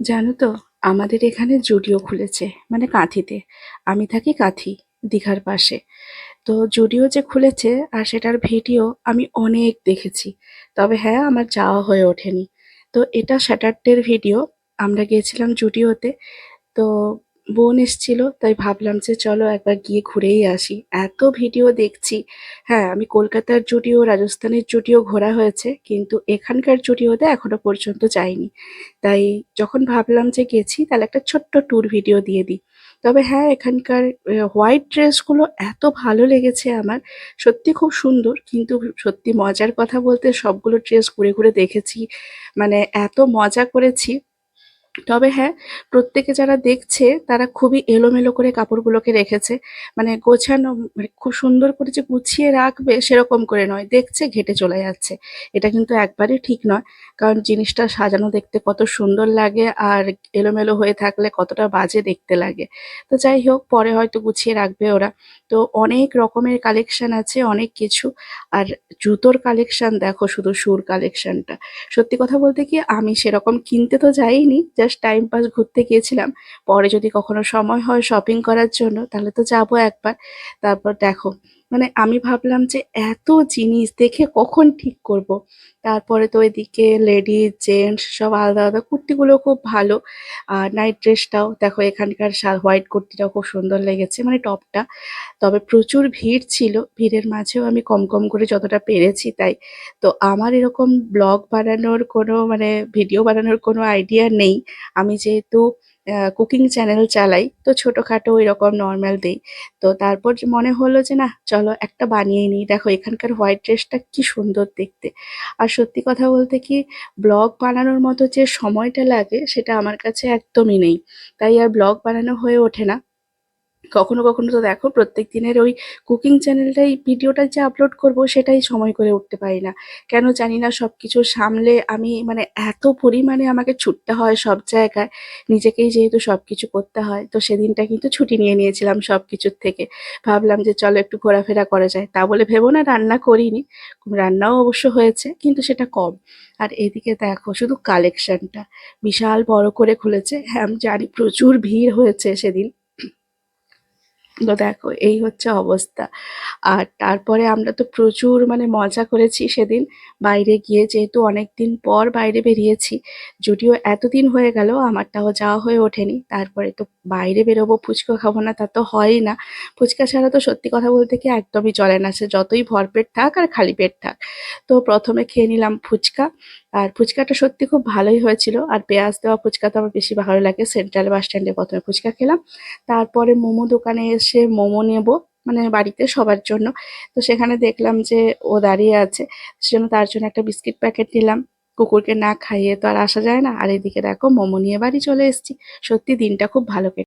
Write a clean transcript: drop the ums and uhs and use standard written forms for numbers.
জানো তো, আমাদের এখানে জুডিও খুলেছে, মানে কাঁথিতে। আমি থাকি কাঁথি, দীঘার পাশে। তো জুডিও যে খুলেছে আর সেটার ভিডিও আমি অনেক দেখেছি, তবে হ্যাঁ, আমার যাওয়া হয়ে ওঠেনি। তো এটা স্যাটারডের ভিডিও। আমরা গিয়েছিলাম জুডিওতে। তো বোন এসেছিল, তাই ভাবলাম যে চলো একবার গিয়ে ঘুরেই আসি। এত ভিডিও দেখছি। হ্যাঁ, আমি কলকাতার জুডিও, রাজস্থানের জুডিও ঘোরা হয়েছে, কিন্তু এখানকার জুডিওতে এখনো পর্যন্ত যাইনি। তাই যখন ভাবলাম যে গেছি, তাহলে একটা ছোট্ট ট্যুর ভিডিও দিয়ে দিই। তবে হ্যাঁ, এখানকার হোয়াইট ড্রেসগুলো এত ভালো লেগেছে আমার। সত্যি খুব সুন্দর, কিন্তু সত্যি মজার কথা বলতে সবগুলো ড্রেস ঘুরে ঘুরে দেখেছি, মানে এত মজা করেছি। তবে হ্যাঁ, প্রত্যেকে যারা দেখছে তারা খুবই এলোমেলো করে কাপড়গুলোকে রেখেছে। মানে গোছানো, মানে খুব সুন্দর করে যে গুছিয়ে রাখবে সেরকম করে নয়, দেখছে ঘেটে চলে যাচ্ছে। এটা কিন্তু একবারই ঠিক নয়। কারণ জিনিসটা সাজানো দেখতে কত সুন্দর লাগে, আর এলোমেলো হয়ে থাকলে কতটা বাজে দেখতে লাগে। তো যাই হোক, পরে হয়তো গুছিয়ে রাখবে ওরা। তো অনেক রকমের কালেকশন আছে, অনেক কিছু। আর জুতোর কালেকশন দেখো, শুধু শুর কালেকশনটা। সত্যি কথা বলতে কি, আমি সেরকম কিনতে তো যাইনি, জাস্ট টাইম পাস ঘুরতে গিয়েছিলাম। পরে যদি কখনো সময় হয় শপিং করার জন্য, তাহলে তো যাবো একবার। তারপর দেখো, মানে আমি ভাবলাম যে এত জিনিস দেখে কখন ঠিক করব। তারপরে তো এদিকে লেডিস জেন্টস সব আলাদা আলাদা, কুর্তিগুলো খুব ভালো। আর নাইট ড্রেসটাও দেখো, এখানকার হোয়াইট কুর্তিটাও খুব সুন্দর লেগেছে, মানে টপটা। তবে প্রচুর ভিড় ছিল, ভিড়ের মাঝেও আমি কম কম করে যতটা পেরেছি তাই। তো আমার এরকম ব্লগ বানানোর কোনো, মানে ভিডিও বানানোর কোনো আইডিয়া নেই। আমি যেহেতু কুকিং চ্যানেল চালাই, তো ছোটোখাটো এরকম নর্মাল দিই। তো তারপর যে মনে হলো যে না, চলো একটা বানিয়ে নিই। দেখো এখানকার হোয়াইট ড্রেসটা কি সুন্দর দেখতে। আর সত্যি কথা বলতে কি, ব্লগ বানানোর মতো যে সময়টা লাগে সেটা আমার কাছে একদমই নেই। তাই আর ব্লগ বানানো হয়ে ওঠে না। কখনো কখনো তো দেখো, প্রত্যেক দিনের ওই কুকিং চ্যানেলটাই, ভিডিওটা যে আপলোড করব সেটাই সময় করে উঠতে পারি না। কেন জানি না, সব কিছু সামলে আমি, মানে এত পরিমাণে আমাকে ছুটতে হয় সব জায়গায়। নিজেকেই যেহেতু সব কিছু করতে হয়, তো সেদিনটা কিন্তু ছুটি নিয়ে নিয়েছিলাম সব কিছুর থেকে। ভাবলাম যে চলো একটু ঘোরাফেরা করা যায়, তা বলে ভেবো না রান্না করিনি। রান্নাও অবশ্য হয়েছে, কিন্তু সেটা কম। আর এদিকে দেখো শুধু কালেকশনটা, বিশাল বড় করে খুলেছে। হ্যাঁ, আমি জানি প্রচুর ভিড় হয়েছে সেদিন। তো দেখো এই হচ্ছে অবস্থা। আর তারপরে আমরা তো প্রচুর, মানে মজা করেছি সেদিন। বাইরে গিয়ে, যেহেতু অনেক দিন পর বাইরে বেরিয়েছি, যদিও এতদিন হয়ে গেল আমারটাও যাওয়া হয়ে ওঠেনি। তারপরে তো বাইরে বেরোবো, ফুচকা খাবো না তা তো হয়ই না। ফুচকা ছাড়া তো সত্যি কথা বলতে কি একদমই চলে না, সে যতই ভরপেট থাক আর খালি পেট থাক। তো প্রথমে খেয়ে নিলাম ফুচকা। আর ফুচকাটা সত্যি খুব ভালোই হয়েছিল, আর পেঁয়াজ দেওয়া ফুচকা তো আমার বেশি ভালো লাগে। সেন্ট্রাল বাস স্ট্যান্ডে প্রথমে ফুচকা খেলাম। তারপরে মোমো দোকানে এসে মোমো নেব, মানে বাড়িতে সবার জন্য। তো সেখানে দেখলাম যে ও দাঁড়িয়ে আছে, সেজন্য তার জন্য একটা বিস্কিট প্যাকেট নিলাম। কুকুরকে না খাইয়ে তো আর আসা যায় না। আর এদিকে দেখো মোমো নিয়ে বাড়ি চলে এসেছি। সত্যি দিনটা খুব ভালো কেটেছে।